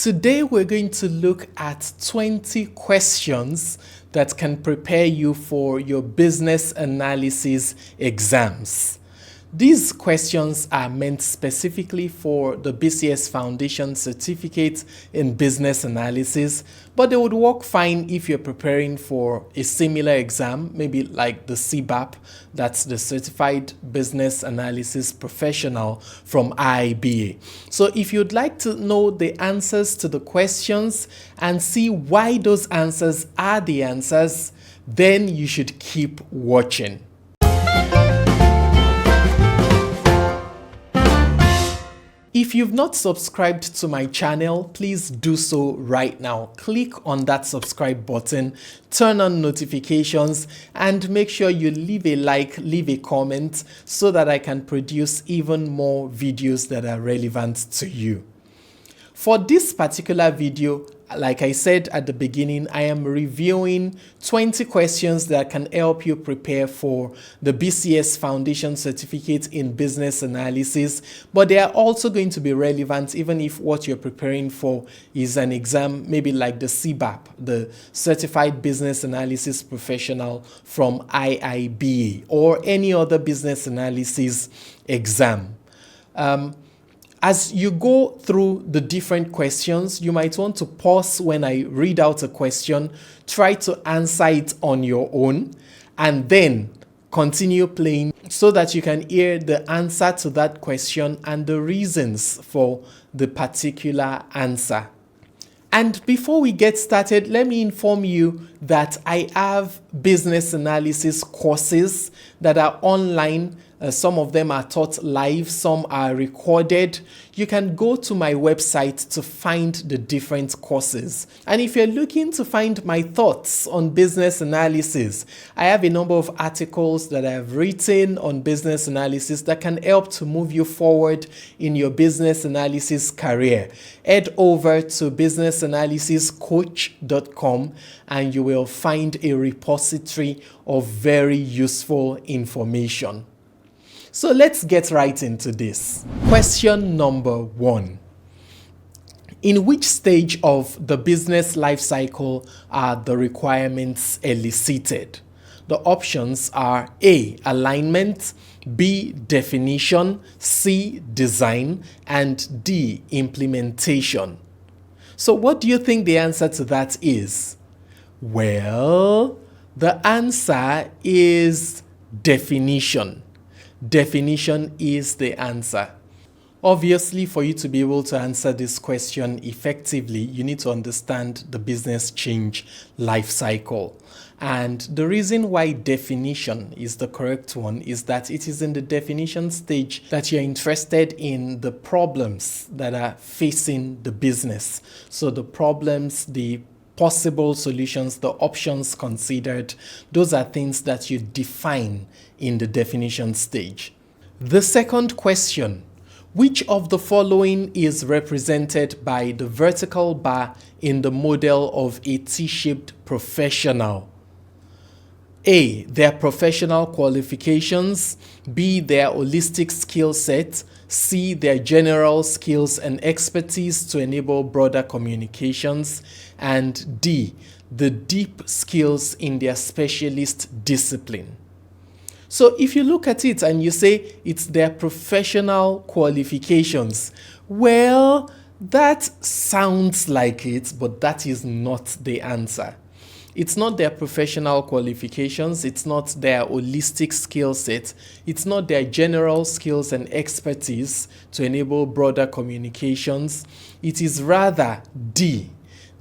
Today we're going to look at 20 questions that can prepare you for your business analysis exams. These questions are meant specifically for the BCS Foundation Certificate in Business Analysis, but they would work fine if you're preparing for a similar exam, maybe like the CBAP, that's the Certified Business Analysis Professional from IIBA. So if you'd like to know the answers to the questions and see why those answers are the answers, then you should keep watching. If you've not subscribed to my channel, please do so right now. Click on that subscribe button, turn on notifications, and make sure you leave a like, leave a comment so that I can produce even more videos that are relevant to you. For this particular video, like I said at the beginning, I am reviewing 20 questions that can help you prepare for the BCS Foundation Certificate in Business Analysis, but they are also going to be relevant even if what you're preparing for is an exam, maybe like the CBAP, the Certified Business Analysis Professional from IIBA, or any other business analysis exam. As you go through the different questions, you might want to pause when I read out a question, try to answer it on your own, and then continue playing so that you can hear the answer to that question and the reasons for the particular answer. And before we get started, let me inform you that I have business analysis courses that are online. Some of them are taught live, some are recorded. You can go to my website to find the different courses. And if you're looking to find my thoughts on business analysis, I have a number of articles that I have written on business analysis that can help to move you forward in your business analysis career. Head over to businessanalysiscoach.com and you will find a repository of very useful information. So let's get right into this. Question number 1. In which stage of the business life cycle are the requirements elicited? The options are A, alignment, B, definition, C, design, and D, implementation. So what do you think the answer to that is? Well, the answer is definition. Definition is the answer. Obviously, for you to be able to answer this question effectively, you need to understand the business change life cycle. And the reason why definition is the correct one is that it is in the definition stage that you're interested in the problems that are facing the business. So the problems, the possible solutions, the options considered, those are things that you define in the definition stage. The second question, which of the following is represented by the vertical bar in the model of a T-shaped professional? A, their professional qualifications, B, their holistic skill set, C, their general skills and expertise to enable broader communications, and D, the deep skills in their specialist discipline. So if you look at it and you say it's their professional qualifications, well, that sounds like it, but that is not the answer. It's not their professional qualifications, it's not their holistic skill set, it's not their general skills and expertise to enable broader communications. It is rather D,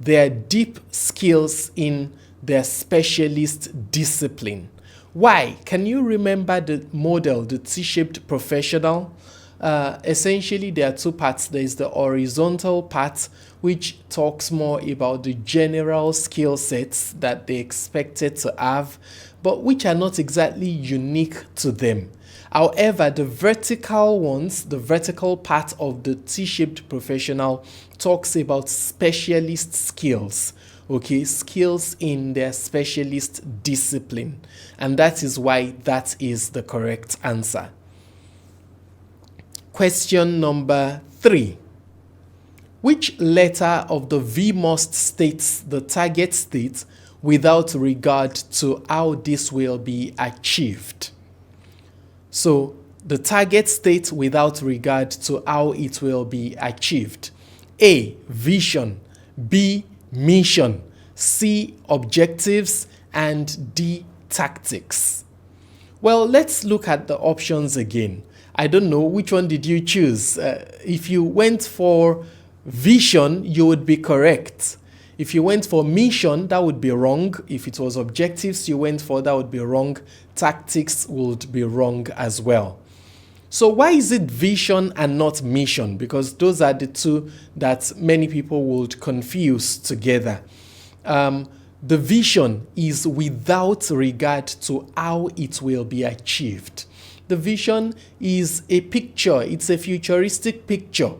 their deep skills in their specialist discipline. Why? Can you remember the model, the T-shaped professional? Essentially, there are two parts. There is the horizontal part, which talks more about the general skill sets that they expected to have, but which are not exactly unique to them. However, the vertical ones, the vertical part of the T-shaped professional talks about specialist skills. Okay, skills in their specialist discipline. And that is why that is the correct answer. Question number 3. Which letter of the VMOST states the target state without regard to how this will be achieved? So, the target state without regard to how it will be achieved. A. Vision. B. Mission. C. Objectives. And D. Tactics. Well, let's look at the options again. I don't know, which one did you choose? If you went for vision, you would be correct. If you went for mission, that would be wrong. If it was objectives you went for, that would be wrong. Tactics would be wrong as well. So why is it vision and not mission? Because those are the two that many people would confuse together. The vision is without regard to how it will be achieved. The vision is a picture, it's a futuristic picture,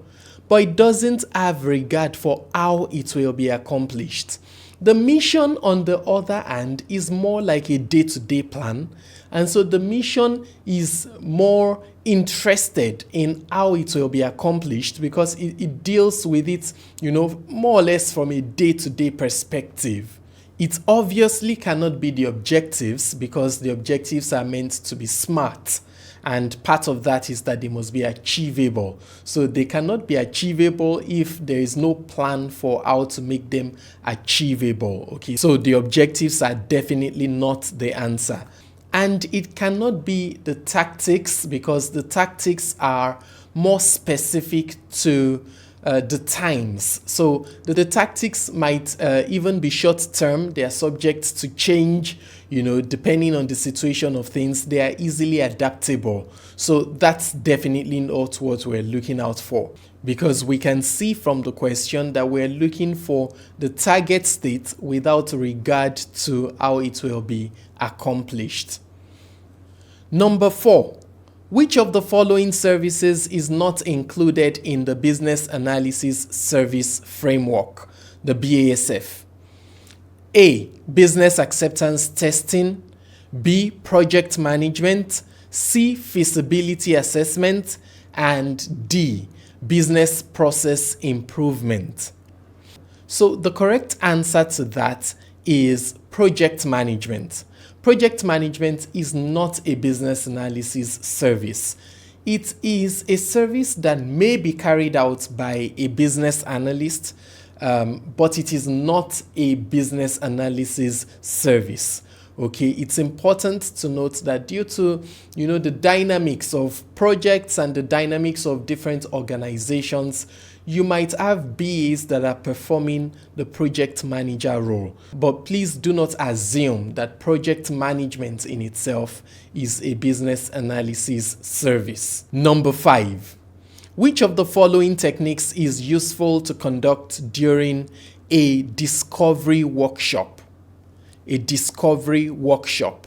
but it doesn't have regard for how it will be accomplished. The mission, on the other hand, is more like a day-to-day plan, and so the mission is more interested in how it will be accomplished because it deals with it, more or less from a day-to-day perspective. It obviously cannot be the objectives because the objectives are meant to be smart. And part of that is that they must be achievable. So they cannot be achievable if there is no plan for how to make them achievable. Okay, so the objectives are definitely not the answer. And it cannot be the tactics because the tactics are more specific to the times. So the tactics might even be short term. They are subject to change, depending on the situation of things. They are easily adaptable. So that's definitely not what we're looking out for, because we can see from the question that we're looking for the target state without regard to how it will be accomplished. Number 4. Which of the following services is not included in the Business Analysis Service Framework, the BASF? A. Business acceptance testing. B. Project management. C. Feasibility assessment. And D. Business process improvement. So the correct answer to that is project management. Project management is not a business analysis service. It is a service that may be carried out by a business analyst, but it is not a business analysis service. Okay, it's important to note that due to the dynamics of projects and the dynamics of different organizations, you might have BAs that are performing the project manager role. But please do not assume that project management in itself is a business analysis service. Number 5. Which of the following techniques is useful to conduct during a discovery workshop? A discovery workshop.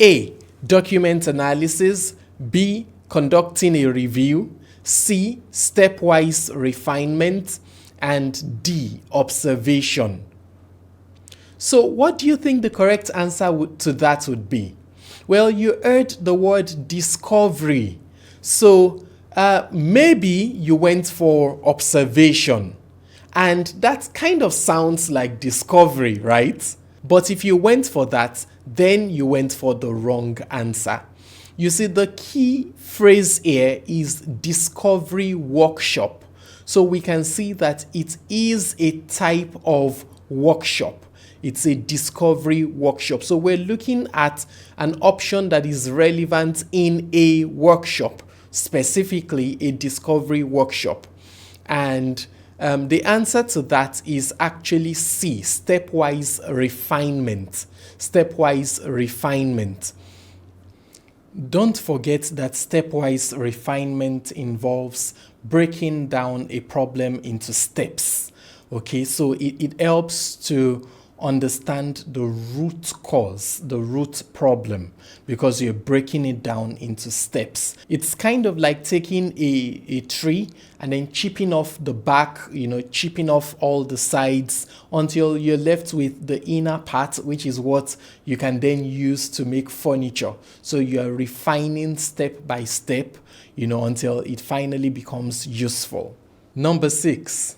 A. Document analysis. B. Conducting a review. C. Stepwise refinement. And D. Observation. So what do you think the correct answer to that would be? Well, you heard the word discovery. So maybe you went for observation. And that kind of sounds like discovery, right? But if you went for that, then you went for the wrong answer. You see, the key phrase here is discovery workshop. So we can see that it is a type of workshop. It's a discovery workshop. So we're looking at an option that is relevant in a workshop, specifically a discovery workshop. And the answer to that is actually C, stepwise refinement. Stepwise refinement. Don't forget that stepwise refinement involves breaking down a problem into steps. Okay, so it helps to understand the root cause, the root problem, because you're breaking it down into steps. It's kind of like taking a tree and then chipping off the bark, chipping off all the sides until you're left with the inner part, which is what you can then use to make furniture. So you're refining step by step, until it finally becomes useful. Number 6.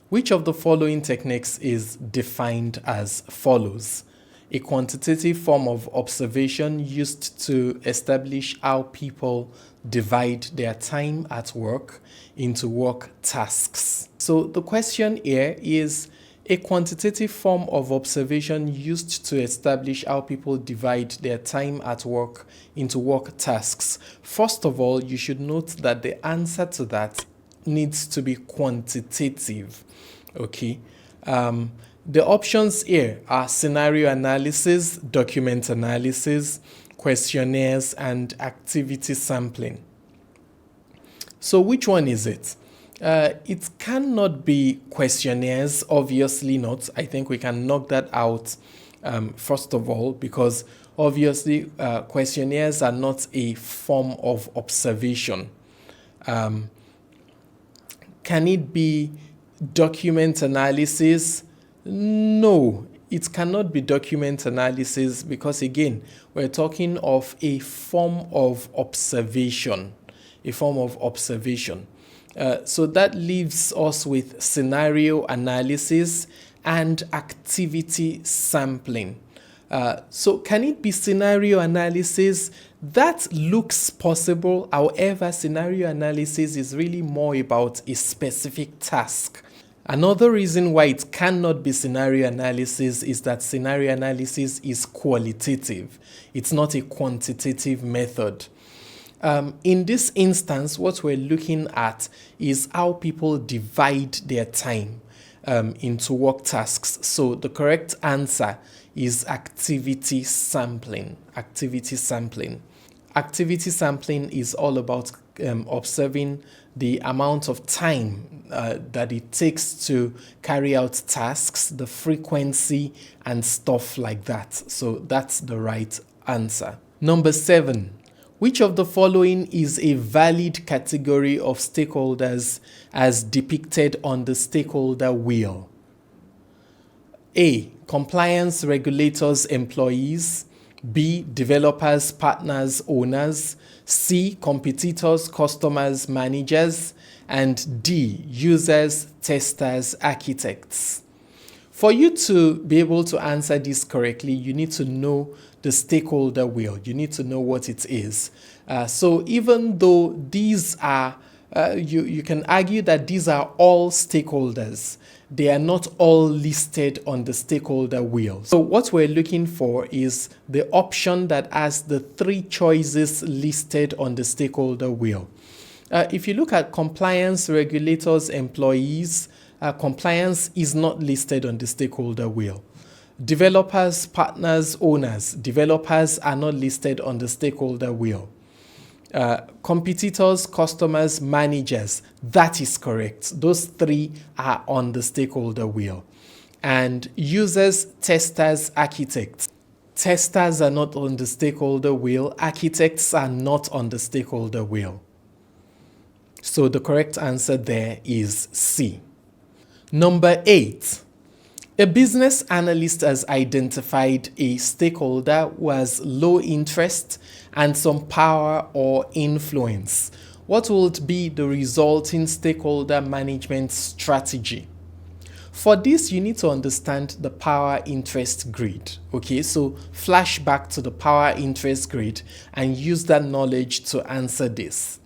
Which of the following techniques is defined as follows? A quantitative form of observation used to establish how people divide their time at work into work tasks. So the question here is a quantitative form of observation used to establish how people divide their time at work into work tasks. First of all, you should note that the answer to that needs to be quantitative. Okay. The options here are scenario analysis, document analysis, questionnaires, and activity sampling. So which one is it? It cannot be questionnaires, obviously not. I think we can knock that out first of all, because obviously questionnaires are not a form of observation. Can it be document analysis? No, it cannot be document analysis because, again, we're talking of a form of observation. So that leaves us with scenario analysis and activity sampling. So can it be scenario analysis? That looks possible. However, scenario analysis is really more about a specific task. Another reason why it cannot be scenario analysis is that scenario analysis is qualitative. It's not a quantitative method. In this instance, what we're looking at is how people divide their time into work tasks. So the correct answer is activity sampling. Activity sampling is all about observing the amount of time that it takes to carry out tasks, the frequency, and stuff like that. So that's the right answer. Number 7. Which of the following is a valid category of stakeholders as depicted on the stakeholder wheel? A. Compliance regulators, employees. B. Developers, partners, owners. C. Competitors, customers, managers. And D. Users, testers, architects. For you to be able to answer this correctly, you need to know the stakeholder wheel. You need to know what it is. So even though these are, you can argue that these are all stakeholders, they are not all listed on the stakeholder wheel. So what we're looking for is the option that has the 3 choices listed on the stakeholder wheel. If you look at compliance, regulators, employees, compliance is not listed on the stakeholder wheel. Developers, partners, owners. Developers are not listed on the stakeholder wheel. Competitors, customers, managers. That is correct. Those 3 are on the stakeholder wheel. And users, testers, architects. Testers are not on the stakeholder wheel. Architects are not on the stakeholder wheel. So the correct answer there is C. Number 8. A business analyst has identified a stakeholder who has low interest and some power or influence. What would be the resulting stakeholder management strategy? For this, you need to understand the power interest grid. Okay, so flash back to the power interest grid and use that knowledge to answer this.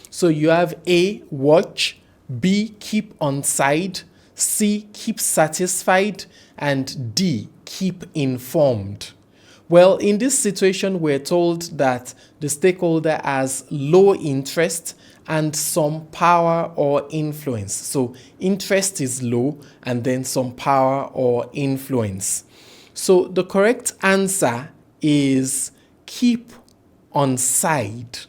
So you have A, watch, B, keep on side, C, keep satisfied, and D, keep informed. Well, in this situation, we're told that the stakeholder has low interest and some power or influence. So interest is low and then some power or influence. So the correct answer is keep on side.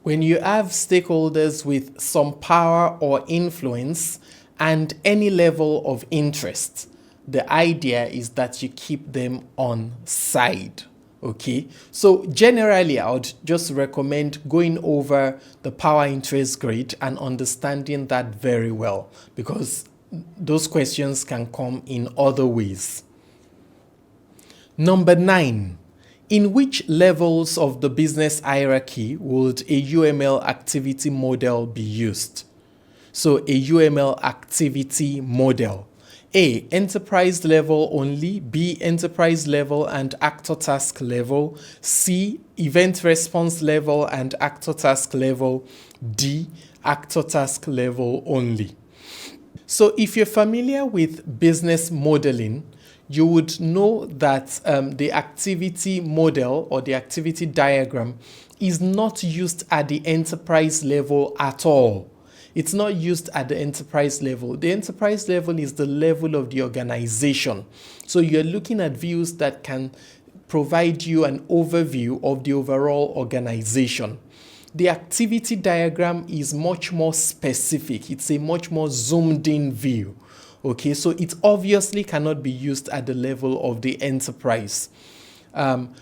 When you have stakeholders with some power or influence and any level of interest, the idea is that you keep them on side. Okay, so generally I would just recommend going over the power interest grid and understanding that very well, because those questions can come in other ways. Number 9. In which levels of the business hierarchy would a UML activity model be used? So a UML activity model. A, enterprise level only. B, enterprise level and actor task level. C, event response level and actor task level. D, actor task level only. So if you're familiar with business modeling, you would know that the activity model or the activity diagram is not used at the enterprise level at all. It's not used at the enterprise level. The enterprise level is the level of the organization. So you're looking at views that can provide you an overview of the overall organization. The activity diagram is much more specific. It's a much more zoomed in view. Okay, so it obviously cannot be used at the level of the enterprise.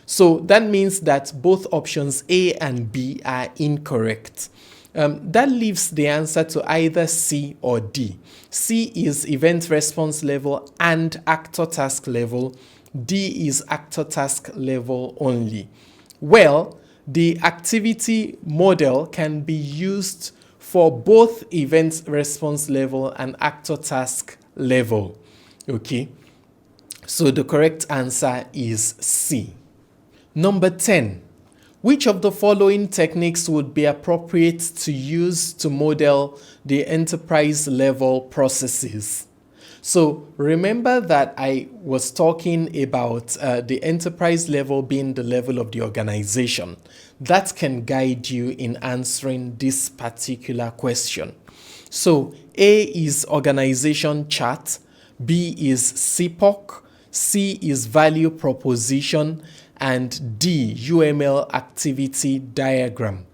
So that means that both options A and B are incorrect. That leaves the answer to either C or D. C is event response level and actor task level. D is actor task level only. Well, the activity model can be used for both event response level and actor task level. Okay, so the correct answer is C. Number 10. Which of the following techniques would be appropriate to use to model the enterprise level processes? So remember that I was talking about the enterprise level being the level of the organization. That can guide you in answering this particular question. So A is organization chart, B is CPOC, C is value proposition, and D, UML activity diagram.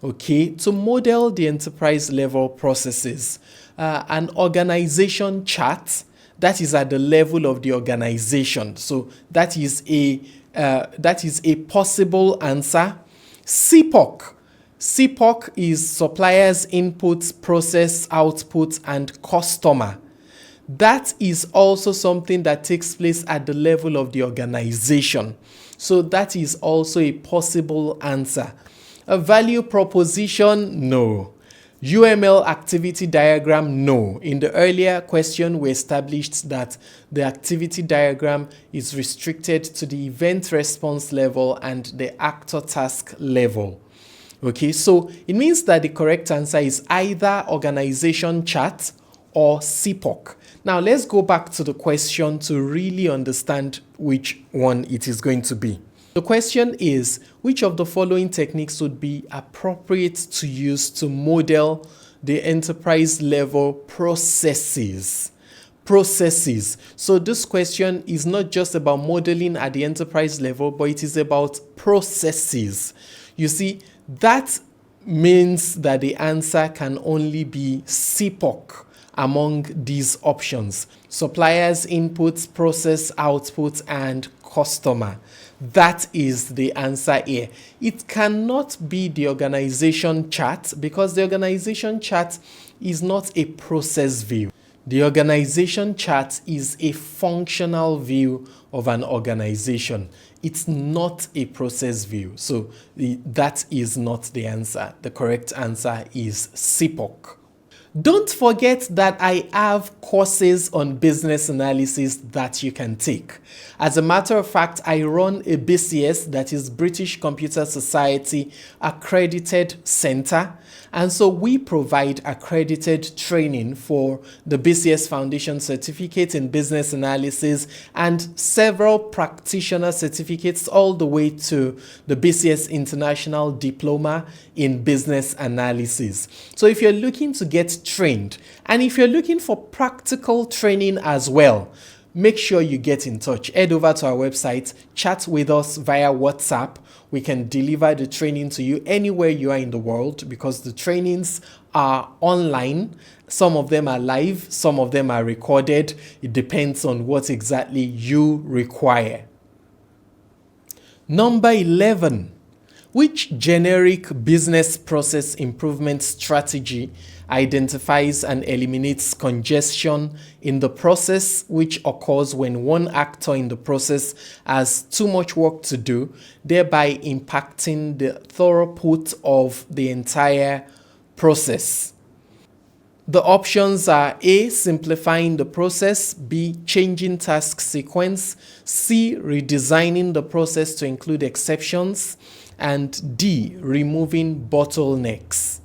Okay, to model the enterprise level processes, an organization chart, that is at the level of the organization. So that is a possible answer. CPOC. CPOC is suppliers input, process output, and customer. That is also something that takes place at the level of the organization. So that is also a possible answer. A value proposition, no. UML activity diagram, no. In the earlier question, we established that the activity diagram is restricted to the event response level and the actor task level. Okay, so it means that the correct answer is either organization chart or CPOC. Now let's go back to the question to really understand which one it is going to be. The question is, which of the following techniques would be appropriate to use to model the enterprise level processes? Processes. So this question is not just about modeling at the enterprise level, but it is about processes. You see, that means that the answer can only be CPOC among these options: suppliers inputs, process output, and customer. That is the answer here. It cannot be the organization chart because the organization chart is not a process view. The organization chart is a functional view of an organization. It's not a process view. So that is not the answer. The correct answer is CPOC. Don't forget that I have courses on business analysis that you can take. As a matter of fact, I run a BCS, that is British Computer Society accredited center. And so we provide accredited training for the BCS Foundation Certificate in Business Analysis and several practitioner certificates all the way to the BCS International Diploma in Business Analysis. So if you're looking to get trained and if you're looking for practical training as well, make sure you get in touch. Head over to our website, chat with us via WhatsApp. We can deliver the training to you anywhere you are in the world because the trainings are online. Some of them are live, some of them are recorded. It depends on what exactly you require. Number 11. Which generic business process improvement strategy identifies and eliminates congestion in the process, which occurs when one actor in the process has too much work to do, thereby impacting the throughput of the entire process? The options are A, simplifying the process, B, changing task sequence, C, redesigning the process to include exceptions, and D, removing bottlenecks.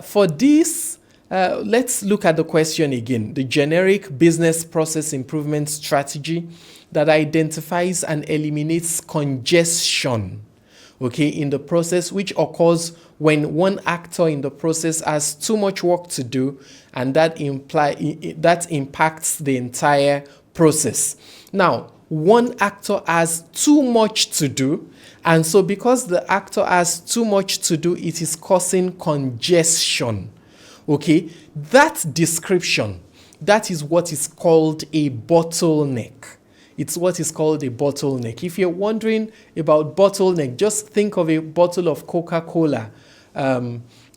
For this, let's look at the question again. The generic business process improvement strategy that identifies and eliminates congestion, okay, in the process, which occurs when one actor in the process has too much work to do, and that impacts the entire process. Now, one actor has too much to do, and so because the actor has too much to do, it is causing congestion. Okay, that description, that is what is called a bottleneck. It's what is called a bottleneck. If you're wondering about bottleneck, just think of a bottle of Coca-Cola.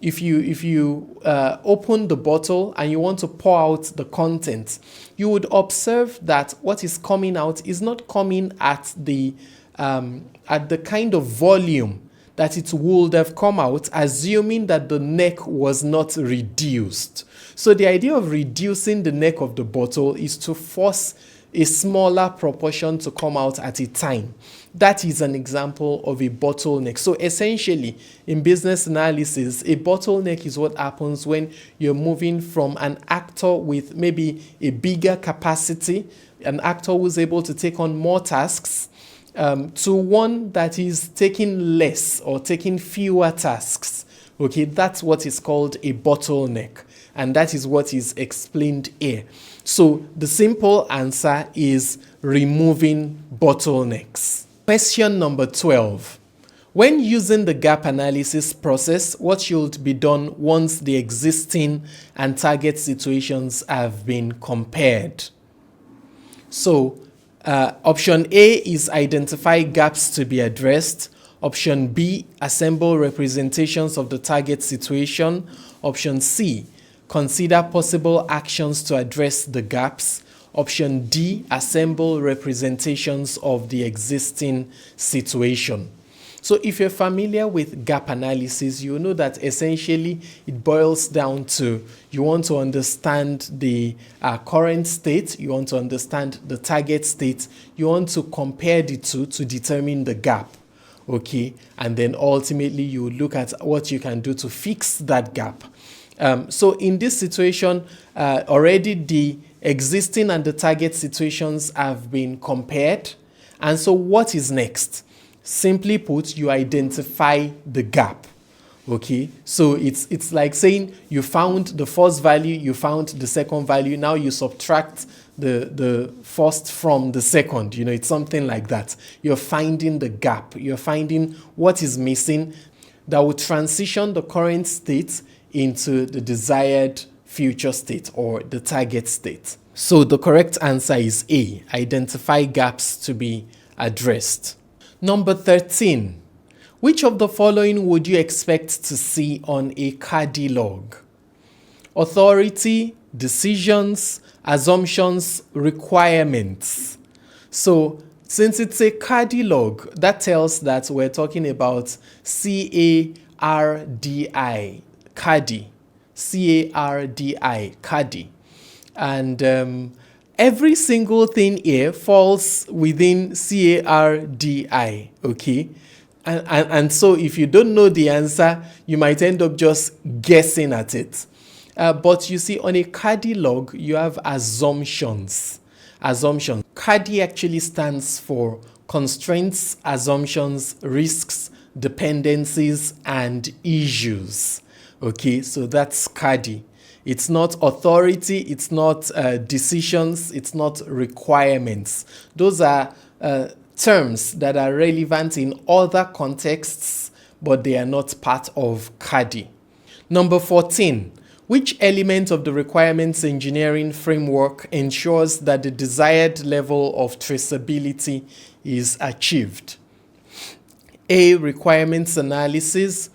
If you open the bottle and you want to pour out the contents, you would observe that what is coming out is not coming at the kind of volume that it would have come out, assuming that the neck was not reduced. So the idea of reducing the neck of the bottle is to force a smaller proportion to come out at a time. That is an example of a bottleneck. So essentially, in business analysis, a bottleneck is what happens when you're moving from an actor with maybe a bigger capacity, an actor who's able to take on more tasks, to one that is taking less or taking fewer tasks. Okay, that's what is called a bottleneck, and that is what is explained here. So the simple answer is removing bottlenecks. Question number 12. When using the gap analysis process, what should be done once the existing and target situations have been compared? So option A is identify gaps to be addressed. Option B, assemble representations of the target situation. Option C, consider possible actions to address the gaps. Option D, assemble representations of the existing situation. So if you're familiar with gap analysis, you know that essentially it boils down to you want to understand the current state, you want to understand the target state, you want to compare the two to determine the gap. Okay, and then ultimately you look at what you can do to fix that gap. So in this situation, already the existing and the target situations have been compared. And so what is next? Simply put, you identify the gap. Okay, so it's like saying you found the first value, you found the second value, now you subtract the first from the second. You know, it's something like that. You're finding the gap, you're finding what is missing that will transition the current state into the desired future state or the target state. So the correct answer is A, identify gaps to be addressed. Number 13. Which of the following would you expect to see on a CADI log? Authority, decisions, assumptions, requirements. So since it's a CADI log, that tells that we're talking about CARDI, CADI, CARDI, CADI. And every single thing here falls within CARDI, okay? And so if you don't know the answer, you might end up just guessing at it. But you see, on a CADI log, you have assumptions. Assumptions. CADI actually stands for constraints, assumptions, risks, dependencies, and issues. Okay, so that's CADI. It's not authority, it's not decisions, it's not requirements. Those are terms that are relevant in other contexts, but they are not part of CADI. Number 14. Which element of the requirements engineering framework ensures that the desired level of traceability is achieved? A, requirements analysis.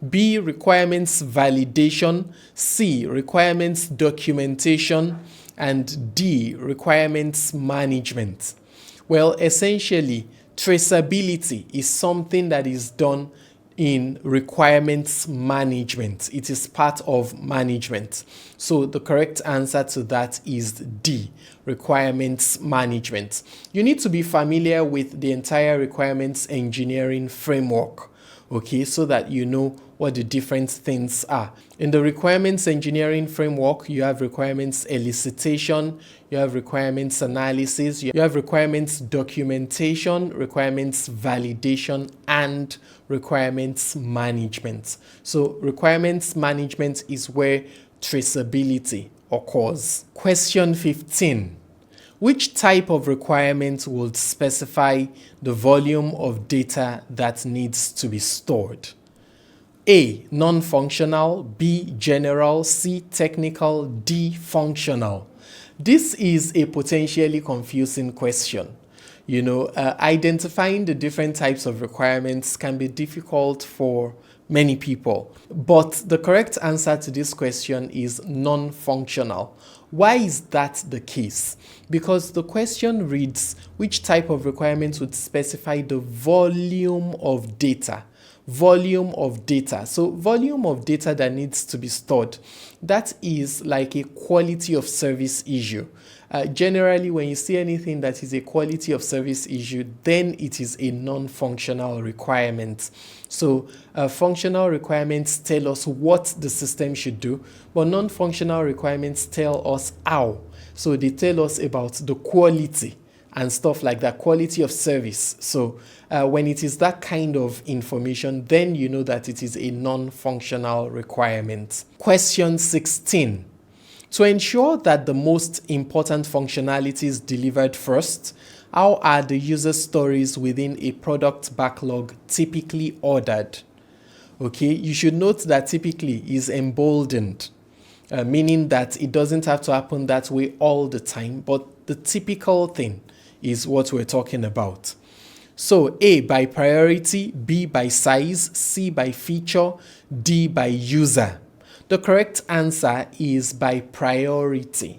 B, requirements validation. C, requirements documentation. And D, requirements management. Well, essentially, traceability is something that is done in requirements management. It is part of management. So the correct answer to that is D, requirements management. You need to be familiar with the entire requirements engineering framework, okay, so that you know what the different things are. In the requirements engineering framework, you have requirements elicitation, you have requirements analysis, you have requirements documentation, requirements validation, and requirements management. So requirements management is where traceability occurs. Question 15. Which type of requirement would specify the volume of data that needs to be stored? A, non-functional, B, general, C, technical, D, functional. This is a potentially confusing question. Identifying the different types of requirements can be difficult for many people, but the correct answer to this question is non-functional. Why is that the case? Because the question reads, which type of requirement would specify the volume of data? Volume of data. So volume of data that needs to be stored, that is like a quality of service issue. Generally, when you see anything that is a quality of service issue, then it is a non-functional requirement. So functional requirements tell us what the system should do, but non-functional requirements tell us how. So they tell us about the quality and stuff like that, quality of service. So when it is that kind of information, then you know that it is a non-functional requirement. Question 16. To ensure that the most important functionality is delivered first, how are the user stories within a product backlog typically ordered? Okay, you should note that typically is emboldened, meaning that it doesn't have to happen that way all the time, but the typical thing is what we're talking about. So A, by priority, B, by size, C, by feature, D, by user. The correct answer is by priority.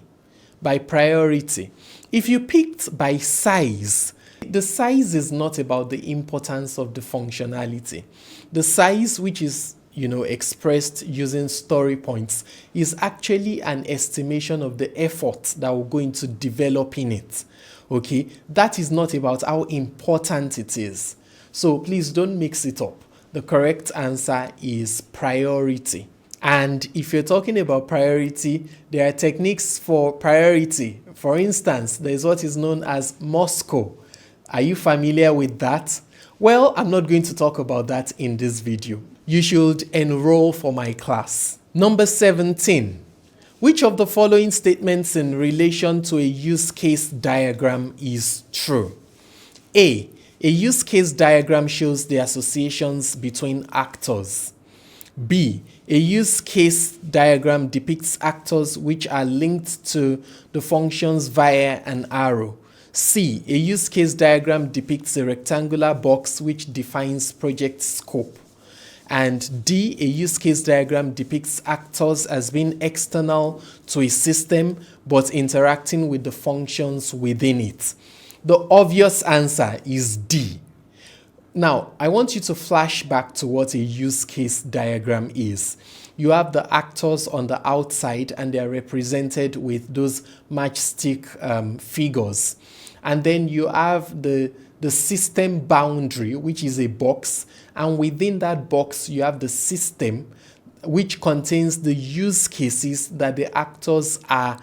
By priority. If you picked by size, the size is not about the importance of the functionality. The size, which is expressed using story points, is actually an estimation of the effort that will go into developing it. Okay, that is not about how important it is. So please don't mix it up. The correct answer is priority. And if you're talking about priority, there are techniques for priority. For instance, there's what is known as Moscow. Are you familiar with that? Well, I'm not going to talk about that in this video. You should enroll for my class. Number 17. Which of the following statements in relation to a use case diagram is true? A use case diagram shows the associations between actors. B, a use case diagram depicts actors which are linked to the functions via an arrow. C, a use case diagram depicts a rectangular box which defines project scope. And D, a use case diagram depicts actors as being external to a system but interacting with the functions within it. The obvious answer is D. Now, I want you to flash back to what a use case diagram is. You have the actors on the outside and they are represented with those matchstick figures. And then you have the system boundary, which is a box. And within that box, you have the system, which contains the use cases that the actors are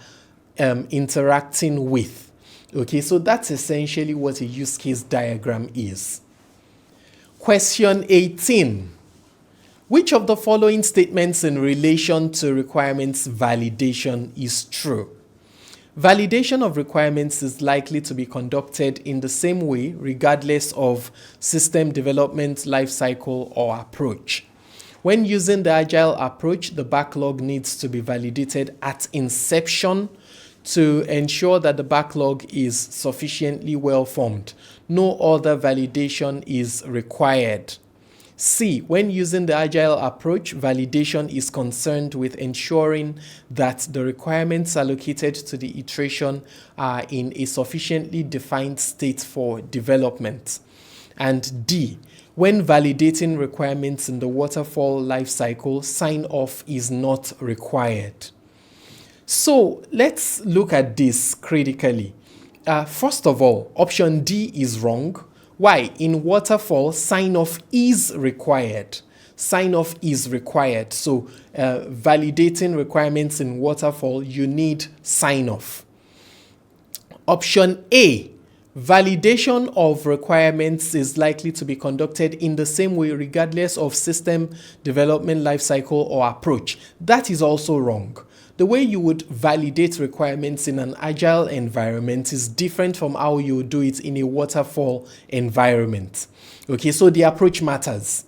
interacting with. Okay, so that's essentially what a use case diagram is. Question 18. Which of the following statements in relation to requirements validation is true? Validation of requirements is likely to be conducted in the same way regardless of system development lifecycle or approach. When using the agile approach, the backlog needs to be validated at inception to ensure that the backlog is sufficiently well formed. No other validation is required. C, when using the agile approach, validation is concerned with ensuring that the requirements allocated to the iteration are in a sufficiently defined state for development. And D, when validating requirements in the waterfall lifecycle, sign-off is not required. So let's look at this critically. First of all, option D is wrong. Why? In waterfall, sign-off is required. Sign-off is required. So validating requirements in waterfall, you need sign-off. Option A, validation of requirements is likely to be conducted in the same way regardless of system development lifecycle or approach. That is also wrong. The way you would validate requirements in an agile environment is different from how you would do it in a waterfall environment. Okay, so the approach matters.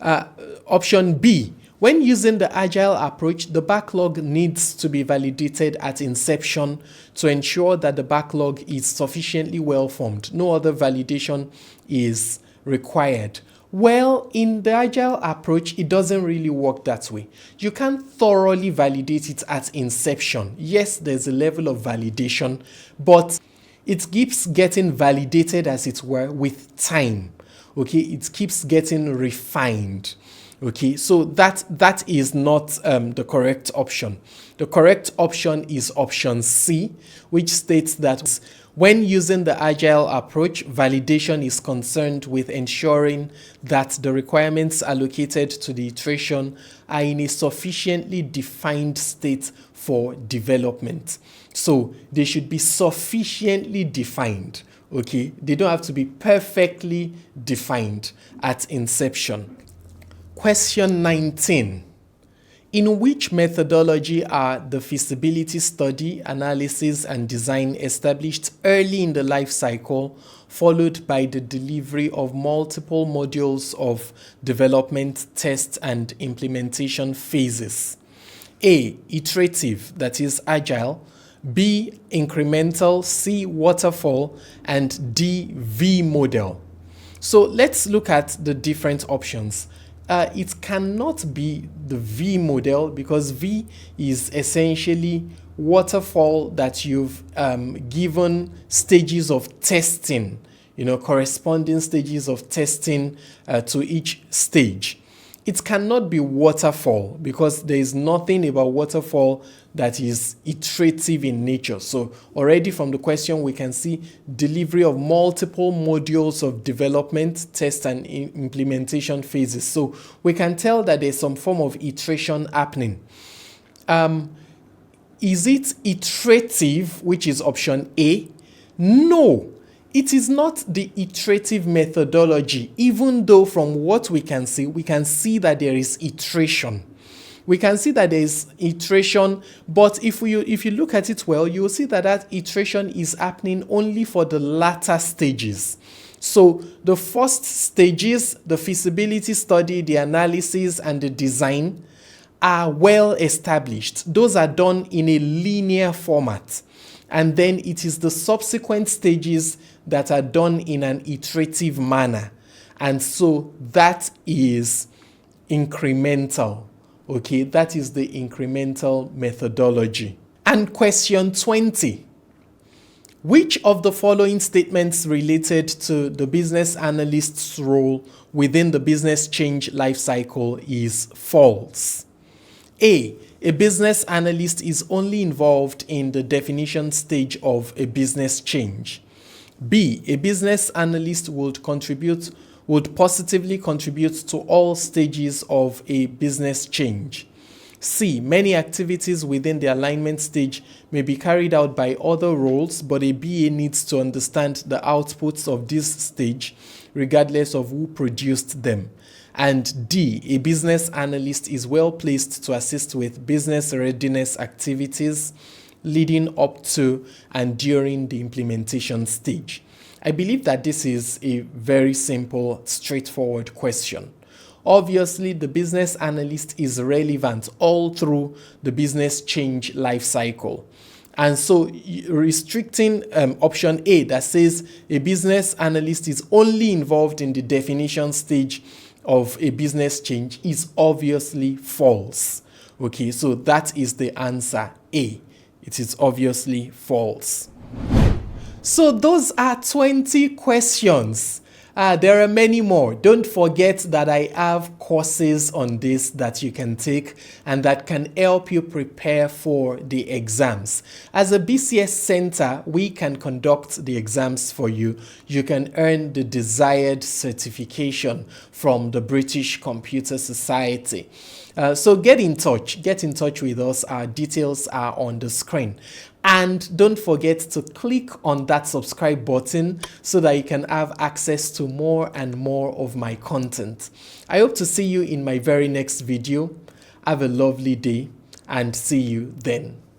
Option B, when using the agile approach, the backlog needs to be validated at inception to ensure that the backlog is sufficiently well formed. No other validation is required. Well, in the agile approach, it doesn't really work that way. You can't thoroughly validate it at inception. Yes, there's a level of validation, but it keeps getting validated, as it were, with time. Okay, it keeps getting refined. Okay, so that is not the correct option. The correct option is option C, which states that when using the agile approach, validation is concerned with ensuring that the requirements allocated to the iteration are in a sufficiently defined state for development. So they should be sufficiently defined. Okay, they don't have to be perfectly defined at inception. Question 19. In which methodology are the feasibility study, analysis, and design established early in the life cycle, followed by the delivery of multiple modules of development, test, and implementation phases? A, iterative, that is agile. B, incremental. C, waterfall. And D, V model. So let's look at the different options. It cannot be the V model because V is essentially waterfall that you've given stages of testing, corresponding stages of testing to each stage. It cannot be waterfall because there is nothing about waterfall that is iterative in nature. So already from the question, we can see delivery of multiple modules of development, test, and implementation phases. So we can tell that there's some form of iteration happening. Is it iterative, which is option A? No. It is not the iterative methodology, even though from what we can see that there is iteration. We can see that there is iteration, but if you look at it well, you will see that iteration is happening only for the latter stages. So the first stages, the feasibility study, the analysis, and the design are well established. Those are done in a linear format. And then it is the subsequent stages that are done in an iterative manner. And so that is incremental. Okay, that is the incremental methodology. And question 20. Which of the following statements related to the business analyst's role within the business change lifecycle is false? A business analyst is only involved in the definition stage of a business change. B, a business analyst would positively contribute to all stages of a business change. C, many activities within the alignment stage may be carried out by other roles, but a BA needs to understand the outputs of this stage regardless of who produced them. And D, a business analyst is well placed to assist with business readiness activities leading up to and during the implementation stage. I believe that this is a very simple, straightforward question. Obviously, the business analyst is relevant all through the business change life cycle. And so restricting option A that says a business analyst is only involved in the definition stage of a business change is obviously false. Okay, so that is the answer A. It is obviously false. So those are 20 questions. There are many more. Don't forget that I have courses on this that you can take and that can help you prepare for the exams. As a BCS center, we can conduct the exams for you. You can earn the desired certification from the British Computer Society. So get in touch with us. Our details are on the screen. And don't forget to click on that subscribe button so that you can have access to more and more of my content. I hope to see you in my very next video. Have a lovely day and see you then.